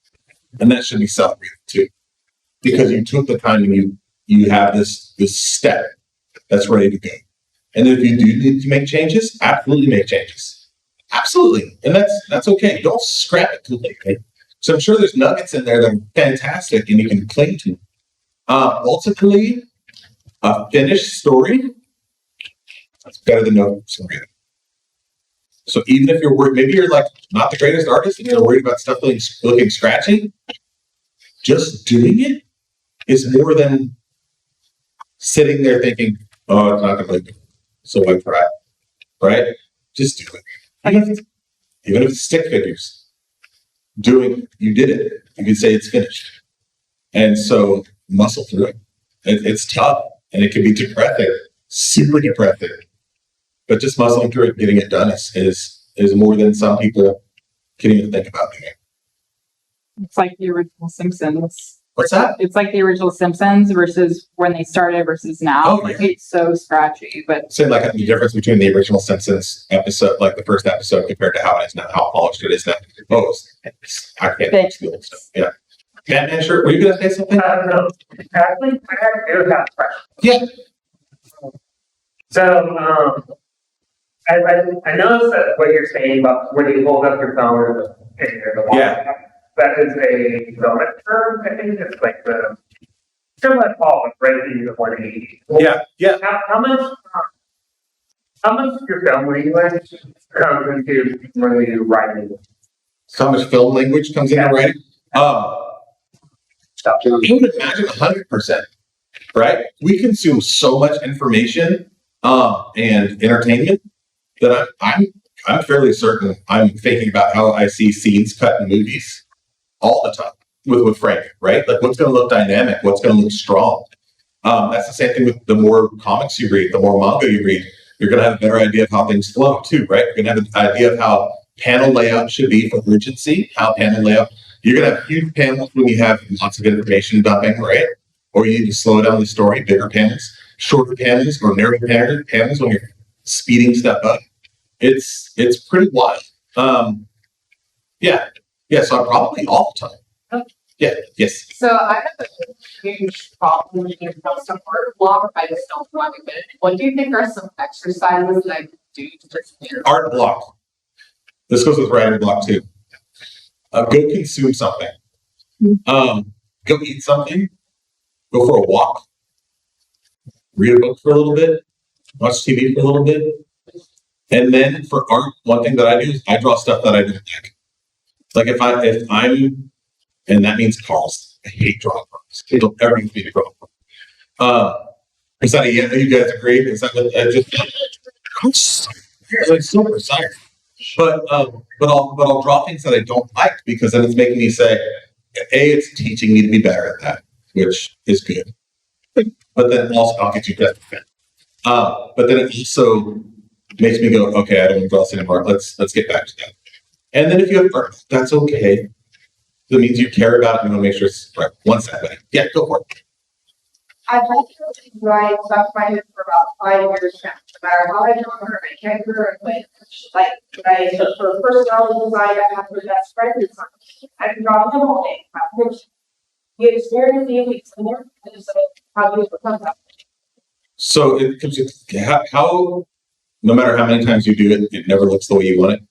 And that should be celebrated too. Because you took the time and you have this step that's ready to go. And if you do need to make changes, absolutely make changes. Absolutely. And that's okay. Don't scrap it completely. So I'm sure there's nuggets in there that are fantastic and you can cling to. Ultimately, a finished story, that's better than no story. So even if you're worried, maybe you're like not the greatest artist and you're worried about stuff looking scratchy, just doing it is more than sitting there thinking, oh, it's not going to look good, so I try. Right? Just do it. Even if it's stick figures. You did it. You can say it's finished. And so muscle through it. It's tough and it can be depressing, super depressing. But just muscling through it, getting it done is more than some people can even think about doing. It's like the original Simpsons. What's that? It's like the original Simpsons versus when they started versus now. Oh, Like yeah. it's so scratchy, but Same like the difference between the original Simpsons episode, like the first episode, compared to how it is now, how polished it is now. Oh, I can't Thanks. feel stuff. Yeah. Batman shirt. Were you gonna say something? No, actually, I have a question. Yeah. So, I noticed that what you're saying about when you hold up your phone and there's a wall. Yeah. That is a filament term, I think it's like the, similar to Paul, right, in the 180. Yeah. Yeah. How much of your film language comes into when you write it? So much film language comes into writing. Stuff. I would imagine 100%. Right? We consume so much information and entertainment that I'm fairly certain I'm thinking about how I see scenes cut in movies all the time with Frank, right? Like what's going to look dynamic, what's going to look strong. That's the same thing with the more comics you read, the more manga you read, you're going to have a better idea of how things flow too, right? You're going to have an idea of how panel layout should be for urgency, how panel layout. You're going to have huge panels when you have lots of information dumping, right? Or you need to slow down the story, bigger panels, shorter panels, or narrow panels when you're speeding stuff up. It's pretty wild. Yeah, so I'm probably all the time. Yeah, yes. So I have a huge problem when it comes to art block. I just don't want to get it. What do you think are some exercises that I could do to just clear? Art block. This goes with writer block too. Go consume something. Go eat something. Go for a walk. Read a book for a little bit. Watch TV for a little bit. And then for art, one thing that I do is I draw stuff that I don't like. Like if I'm, and that means cars. I hate drawing cars. They don't ever need me to draw. Is that you guys agree? Is that what I just? It's like so precise. But I'll draw things that I don't like because then it's making me say, it's teaching me to be better at that, which is good. But then also I'll get you better. But then it also makes me go, okay, I don't want to draw this anymore. Let's get back to that. And then if you have art, that's okay. That means you care about it and you want to make sure it's right. One second. Yeah, go for it. I've had to write stuff in my head for about 5 years now. No matter how I draw her, I can't her like for personality design, I have her best friend design. I can draw them all day. You experience the weeks in there, and so how do you become that? So it comes to how no matter how many times you do it, it never looks the way you want it.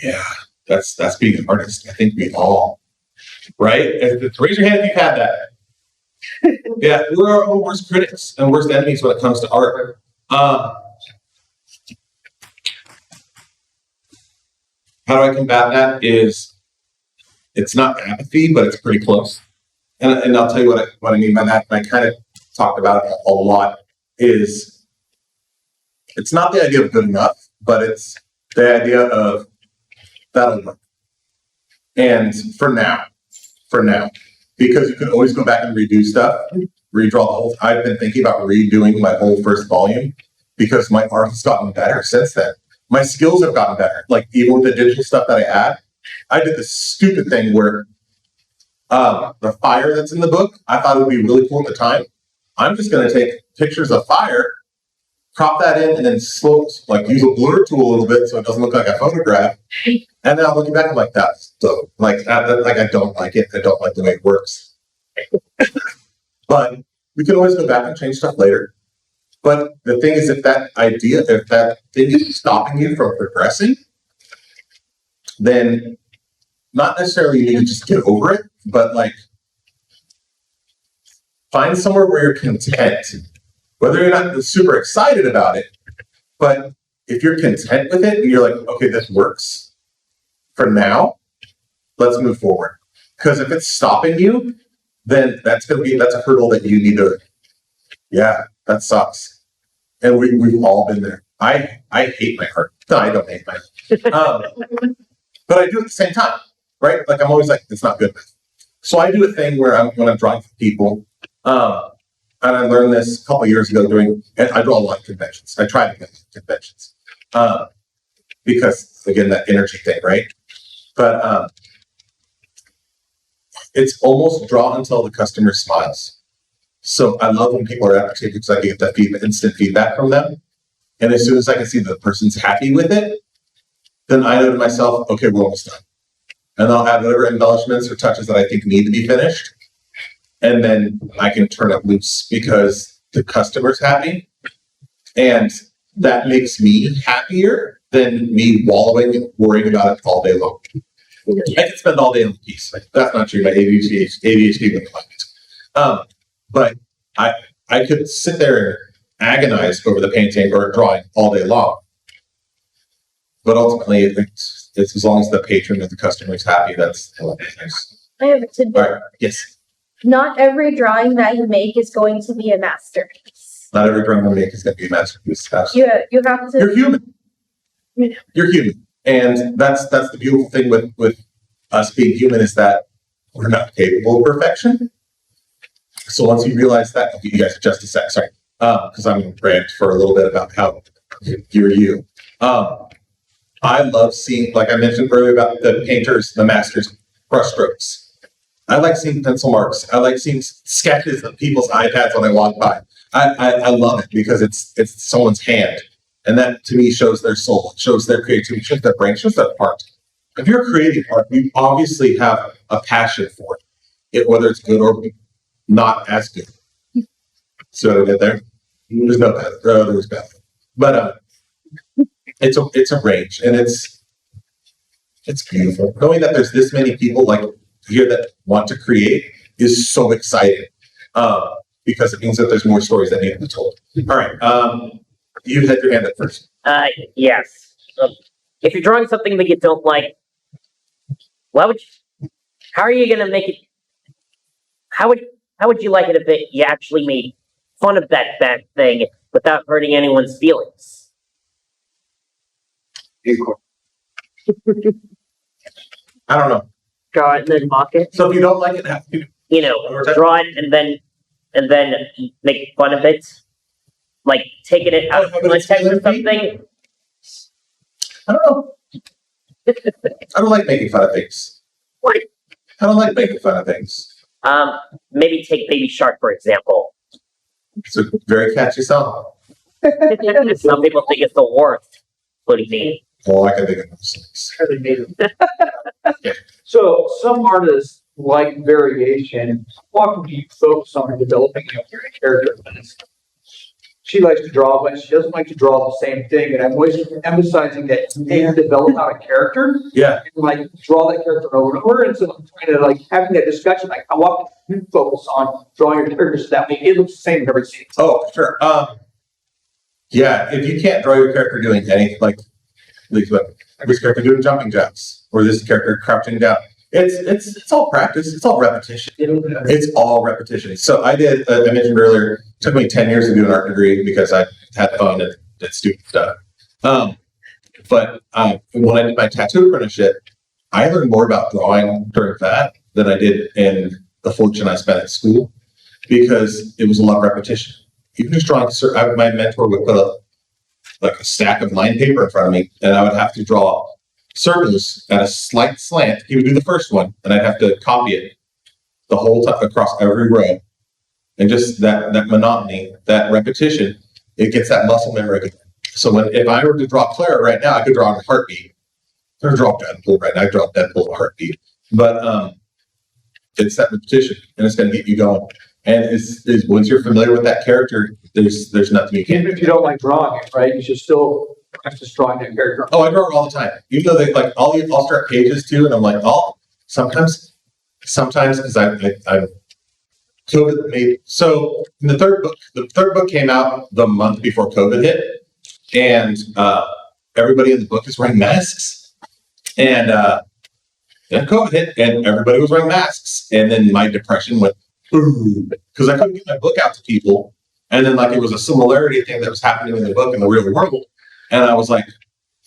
Yeah, that's being an artist. I think we all, right? Raise your hand if you've had that. Yeah, we're our own worst critics and worst enemies when it comes to art. How do I combat that? It's not apathy, but it's pretty close. And I'll tell you what I mean by that. And I kind of talked about it a lot. It's not the idea of good enough, but it's the idea of that'll work. And for now, because you can always go back and redo stuff, redraw the whole. I've been thinking about redoing my whole first volume because my art has gotten better since then. My skills have gotten better. Like even with the digital stuff that I add, I did this stupid thing where the fire that's in the book, I thought it would be really cool at the time. I'm just going to take pictures of fire, crop that in, and then use a blur tool a little bit so it doesn't look like a photograph. And then I'm looking back, I'm like, that's dope. Like I don't like it. I don't like the way it works. But we can always go back and change stuff later. But the thing is, if that thing is stopping you from progressing, then not necessarily you need to just get over it, but like find somewhere where you're content. Whether you're not super excited about it, but if you're content with it and you're like, okay, this works for now, let's move forward. Because if it's stopping you, then that's a hurdle that you need to, yeah, that sucks. And we've all been there. I hate my art. No, I don't hate my art. But I do at the same time, right? Like I'm always like, it's not good enough. So I do a thing where when I'm drawing for people, and I learned this a couple years ago and I draw a lot of conventions. I try to get conventions. Because again, that energy thing, right? But it's almost draw until the customer smiles. So I love when people are appreciative because I get that instant feedback from them. And as soon as I can see the person's happy with it, then I know to myself, okay, we're almost done. And I'll add whatever embellishments or touches that I think need to be finished. And then I can turn it loose because the customer's happy. And that makes me happier than me wallowing and worrying about it all day long. I could spend all day on the piece. Like, that's not true. My ADHD would like it. But I could sit there and agonize over the painting or drawing all day long. But ultimately, it's as long as the patron or the customer is happy, that's nice. I have a tidbit. All right. Yes. Not every drawing that you make is going to be a masterpiece. Not every drawing we make is going to be a masterpiece. You have to. You're human. Yeah. You're human. And that's the beautiful thing with us being human is that we're not capable of perfection. So once you realize that, I'll give you guys just a sec, sorry. Because I'm going to rant for a little bit about how you're you. I love seeing, like I mentioned earlier about the painters, the masters, brushstrokes. I like seeing pencil marks. I like seeing sketches of people's iPads when I walk by. I love it because it's someone's hand. And that to me shows their soul, it shows their creativity, shows their brain, shows their heart. If you're creating art, you obviously have a passion for it, whether it's good or not as good. So what I did there? There's no bad. There was bad. But it's a range, and it's beautiful. Knowing that there's this many people like here that want to create is so exciting. Because it means that there's more stories that need to be told. All right. You had your hand up first. Yes. If you're drawing something that you don't like, how are you gonna make it? How would you like it if you actually made fun of that bad thing without hurting anyone's feelings? I don't know. Draw it and then mock it. So if you don't like it, Draw it and then make fun of it. Like taking it out of context or something. I don't know. I don't like making fun of things. What? I don't like making fun of things. Maybe take Baby Shark, for example. It's a very catchy song. Some people think it's the worst, including me. Oh, I can think of those things. So some artists like variation. Often you focus on developing your character. She likes to draw, but she doesn't like to draw the same thing. And I'm always emphasizing that they develop out a character. Yeah. And like draw that character over and over. And so I'm trying to like having that discussion, like how often you focus on drawing your characters so that way it looks the same in every scene. Oh, sure. Yeah, if you can't draw your character doing anything like this character doing jumping jacks or this character crouching down, it's all practice. It's all repetition. It's all repetition. So I did. I mentioned earlier. It took me 10 years to do an art degree because I had fun and did stupid stuff. But when I did my tattoo apprenticeship, I learned more about drawing during that than I did in the fortune I spent at school because it was a lot of repetition. Even just drawing. My mentor would put a stack of line paper in front of me, and I would have to draw circles at a slight slant. He would do the first one, and I'd have to copy it the whole time across every row. And just that monotony, that repetition, it gets that muscle memory. So if I were to draw Clara right now, I could draw a heartbeat. Or draw Deadpool right now. I draw Deadpool a heartbeat. But it's that repetition, and it's going to get you going. And is once you're familiar with that character, there's nothing you can't do. Even if you don't like drawing it, right? You should still practice drawing that character. Oh, I draw it all the time. Even though they like I'll start pages too, and I'm like, sometimes because I'm COVID made. So in the third book came out the month before COVID hit, and everybody in the book is wearing masks, and then COVID hit, and everybody was wearing masks, and then my depression went because I couldn't get my book out to people, and then like it was a similarity thing that was happening in the book in the real world, and I was like,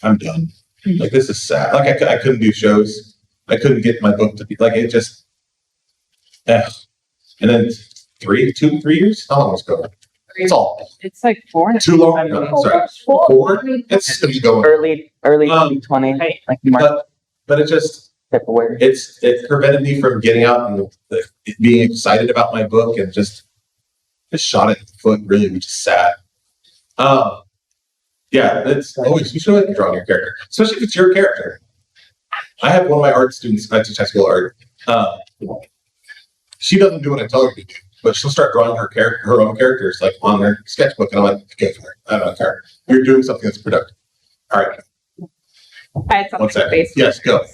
I'm done. Like this is sad. Like I couldn't do shows. I couldn't get my book to be like it just. Yeah. And then 3 years? How long was COVID? It's all It's like 4. too long. No, sorry. 4? It's gonna be going. Early 2020, like March, But it just, February. it prevented me from getting out and being excited about my book, and just shot it in the foot, really, which is sad. Yeah, it's always, you should like drawing your character, especially if it's your character. I have one of my art students, I teach high school art. She doesn't do what I tell her to do, but she'll start drawing her own characters, like on her sketchbook, and I'm like, go for it. I don't care. You're doing something that's productive. All right. I had something 1 second. based. Yes, go.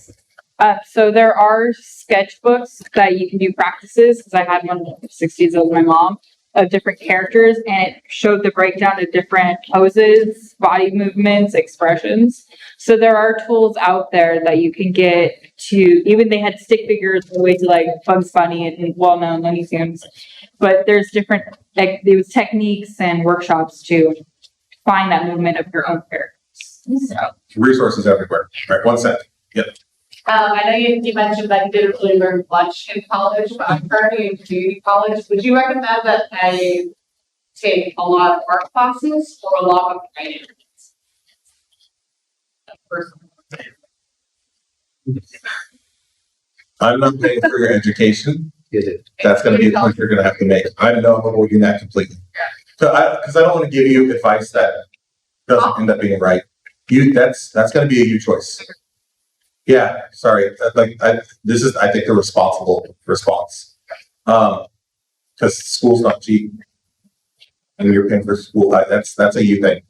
So there are sketchbooks that you can do practices, because I had one in the 60s of my mom, of different characters, and it showed the breakdown of different poses, body movements, expressions. So there are tools out there that you can get to, even they had stick figures all the way to like Bugs Bunny and well-known Looney Tunes. But there's different, like, there was techniques and workshops to find that movement of your own characters. So Resources everywhere. All right, 1 second. Yep. I know you mentioned that you didn't really learn much in college, but I'm currently in community college. Would you recommend that I take a lot of art classes or a lot of writing? I'm not paying for your education. That's going to be a point you're going to have to make. I know I'm avoiding that completely. Because I don't want to give you advice that doesn't end up being right. That's going to be a you choice. Yeah, sorry. This is, I think, a responsible response. Because school's not cheap, and you're paying for school. That's a you thing.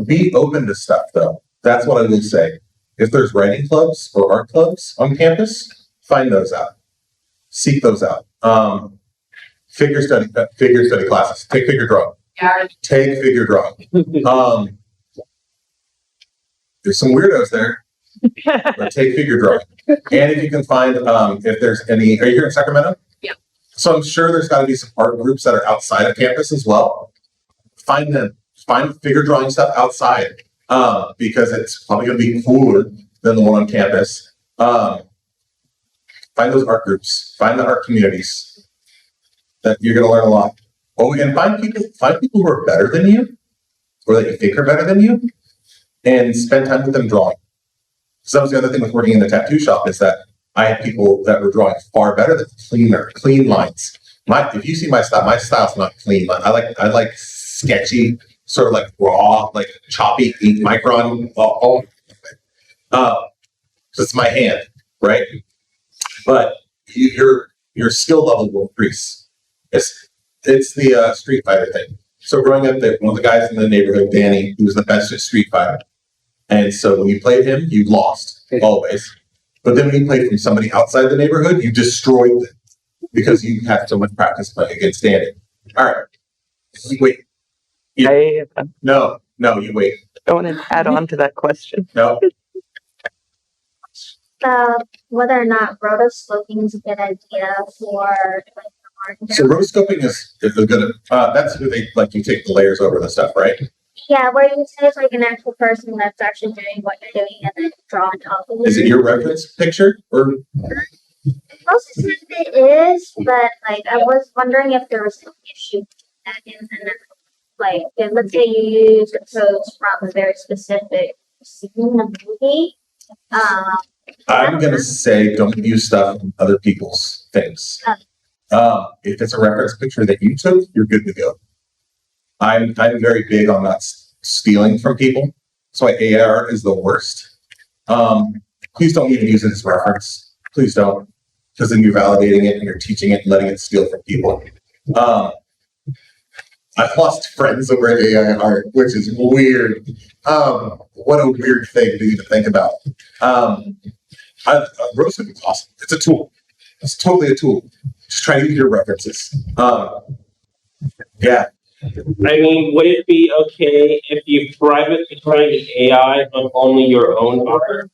Be open to stuff, though. That's what I will say. If there's writing clubs or art clubs on campus, find those out. Seek those out. Figure study classes. Take figure drawing. Yeah. Take figure drawing. There's some weirdos there, but take figure drawing. And if you can find, if there's any, are you here in Sacramento? Yeah. So I'm sure there's got to be some art groups that are outside of campus as well. Find them. Find figure drawing stuff outside, because it's probably going to be cooler than the one on campus. Find those art groups. Find the art communities that you're going to learn a lot. Oh, and find people who are better than you, or that you think are better than you, and spend time with them drawing. So that was the other thing with working in the tattoo shop, is that I had people that were drawing far better than clean lines. If you see my style's not clean. I like sketchy, sort of like raw, like choppy ink micron. So it's my hand, right? But your skill level will increase. It's the Street Fighter thing. So growing up, one of the guys in the neighborhood, Danny, he was the best at Street Fighter. And so when you played him, you lost, always. But then when you played from somebody outside the neighborhood, you destroyed them because you had so much practice playing against Danny. All right. Wait. No, you wait. I want to add on to that question. No. Whether or not rotoscoping is a good idea for like art. So rotoscoping is a good, that's who they, like, you take the layers over the stuff, right? Yeah, where you say it's like an actual person that's actually doing what you're doing and then draw on top of it. Is it your reference picture or? Most of the time it is, but like I was wondering if there was an issue with that in like if, let's say you use a pose from a very specific scene in a movie. I'm gonna say don't use stuff from other people's things. If it's a reference picture that you took, you're good to go. I'm very big on not stealing from people. That's why AR is the worst. Please don't even use it as reference. Please don't, because then you're validating it and you're teaching it and letting it steal from people. I've lost friends over at AI art, which is weird. What a weird thing to think about. Rotoscoping is awesome. It's a tool. It's totally a tool. Just try to use your references. Yeah. I mean, would it be okay if you privately train the AI on only your own art?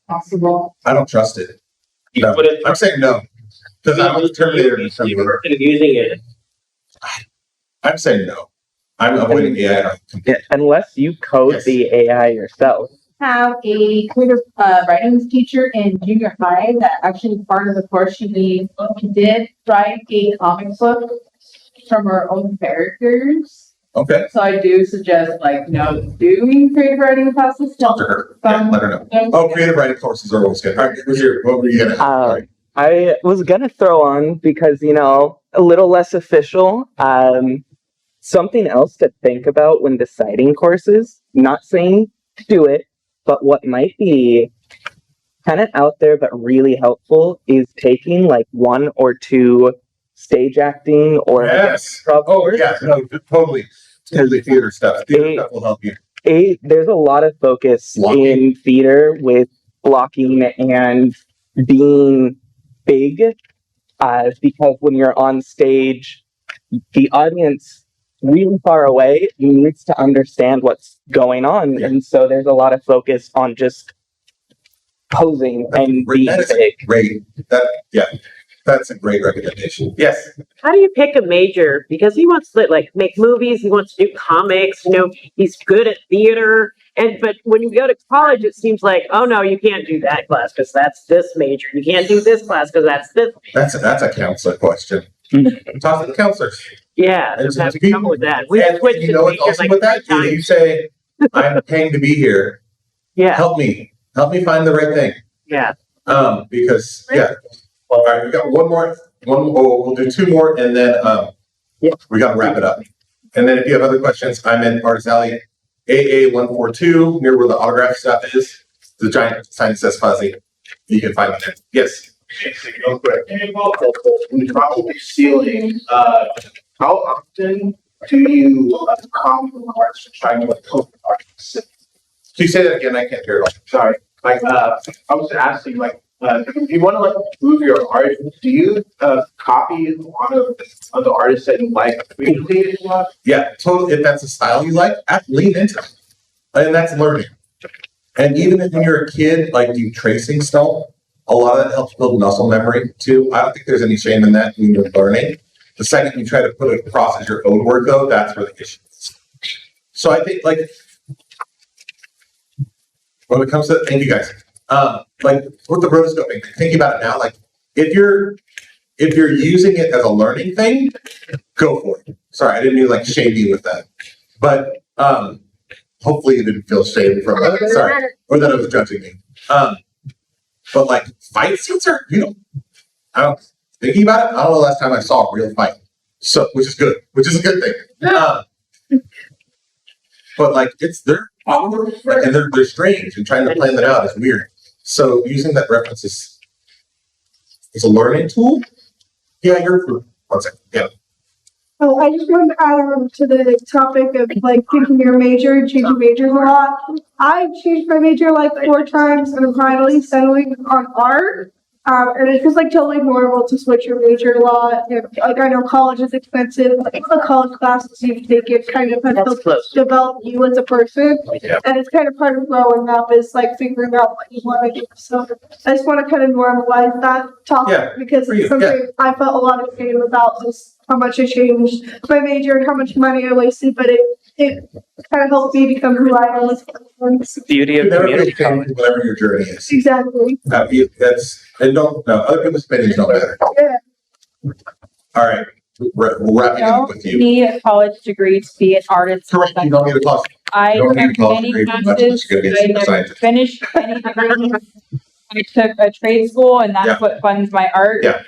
Possible. I don't trust it. No. I'm saying no. Because I'm a Terminator. Using it. I'm saying no. I'm avoiding AI. Yeah, unless you code the AI yourself. have a creative writing teacher in junior high that actually part of the course she did write a comic book from her own characters. Okay. So I do suggest doing creative writing classes. Talk to her. Yeah, let her know. Oh, creative writing courses are always good. All right, what were you gonna ask? I was gonna throw on because, a little less official, something else to think about when deciding courses, not saying do it, but what might be kind of out there but really helpful is taking like 1 or 2 stage acting or Yes. improv Oh, course. yeah, no, totally. Totally theater stuff. Theater stuff will help you. There's a lot of focus in theater with blocking and being big, because when you're on stage, the audience really far away needs to understand what's going on, and so there's a lot of focus on just posing and being big. Great. That's a great recommendation. Yes. How do you pick a major? Because he wants to make movies, he wants to do comics, he's good at theater. But when you go to college, it seems like, oh no, you can't do that class because that's this major. You can't do this class because that's this. That's a counselor question. Talk to the counselors. Yeah, And I'm so having people- trouble with that. We And switched you know what's also with that? Is you say, I'm paying to be here. Yeah. Help me find the right thing. Yeah. Because all right, we got we'll do 2 more and then we gotta wrap it up. And then if you have other questions, I'm in Artist Alley, AA 142, near where the autograph stuff is. The giant sign that says Fuzzy. You can find it there. Yes. Real quick. When you're probably stealing, how often do you copy parts for trying to copy parts? Can you say that again? I can't hear it all. Sorry, I was asking, if you want to move your art, do you copy one of the artists that you like frequently? Yeah, totally. If that's a style you like, lean into it. And that's learning. And even if you're a kid, you tracing stuff, a lot of that helps build muscle memory too. I don't think there's any shame in that when you're learning. The second you try to put it across as your own work, though, that's where the issue is. So I think, when it comes to, thank you guys. With the rotoscoping, thinking about it now, if you're using it as a learning thing, go for it. Sorry, I didn't mean shame you with that. But hopefully you didn't feel shame from that. Sorry. Or that I was judging me. But fight scenes are, thinking about it, I don't know the last time I saw a real fight. So which is good, which is a good thing. But they're awkward, and they're strange, and trying to plan that out is weird. So using that reference is a learning tool. Yeah, you're 1 second. Yeah. Oh, I just wanted to add on to the topic of picking your major, changing majors a lot. I've changed my major 4 times and I'm finally settling on art. And it's just totally normal to switch your major a lot. And, I know college is expensive. The college classes you take it kind of helps develop you as a person. Yeah. And it's kind of part of growing up is figuring out what you want to do. So I just want to kind of normalize that topic because it's something I felt a lot of shame about just how much I changed my major and how much money I wasted, but it kind of helped me become who I am. Beauty of community college. Whatever your journey is. Exactly. Other people's opinions don't matter. Yeah. All right, we're wrapping up with you. Need a college degree to be an artist. Correct, you don't need a college. I You don't need a took college many degree for much, classes. but you gotta be a I super never scientist. finished any degrees. I took a trade school, and that's Yeah. what funds my art. Yeah.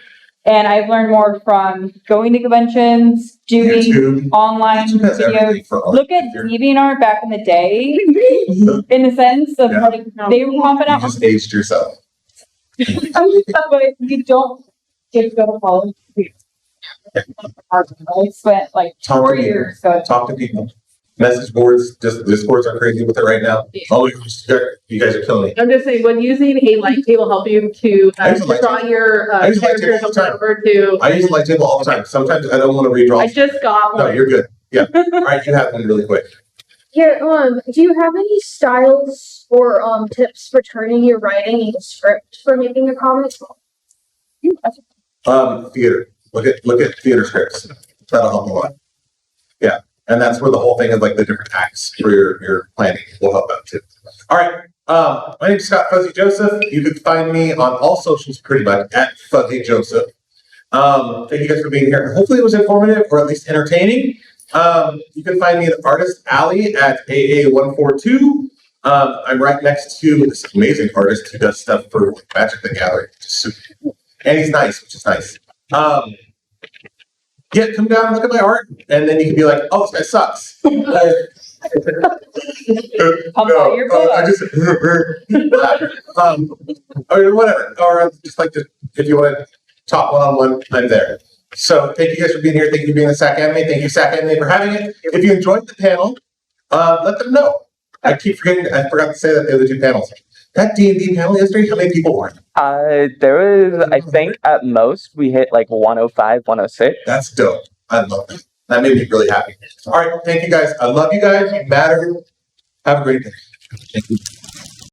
And I've learned more from going to conventions, doing YouTube. online YouTube has everything videos. for art. Look at DeviantArt back in the day, in the sense of Yeah. they were pumping You out. just aged yourself. But you don't get to go to college. I spent Talk 4 to people. years going. Talk to people. Message boards, just Discords are crazy with it right now. Oh, you guys are killing me. I'm just saying, when using a light table help you to I use a light draw your I use a light table characters all the time. over to. I use a light table all the time. Sometimes I don't want to redraw. I just got No, one. you're good. Yeah. All right, you have one really quick. Yeah, do you have any styles or tips for turning your writing into script for making a comic? Theater. Look at theater scripts. That'll help a lot. Yeah. And that's where the whole thing is the different acts for your planning will help out too. All right. My name's Scott Fuzzy Joseph. You can find me on all socials pretty much at Fuzzy Joseph. Thank you guys for being here. Hopefully it was informative or at least entertaining. You can find me at Artist Alley at AA142. I'm right next to this amazing artist who does stuff for Magic the Gathering. And he's nice, which is nice. Yeah, come down and look at my art, and then you can be like, oh, this guy sucks. Pump out your I just, or whatever. Or just like to, if you want to talk one-on-one, I'm there. So thank you guys for being here. Thank you for being a SacAnime. Thank you, SacAnime, for having it. If you enjoyed the panel, let them know. I keep forgetting, I forgot to say that the other two panels. That D&D panel yesterday, how many people were in? There was, I think, at most, we hit like 105, 106. That's dope. I love that. That made me really happy. All right, thank you guys. I love you guys. You matter. Have a great day. Thank you.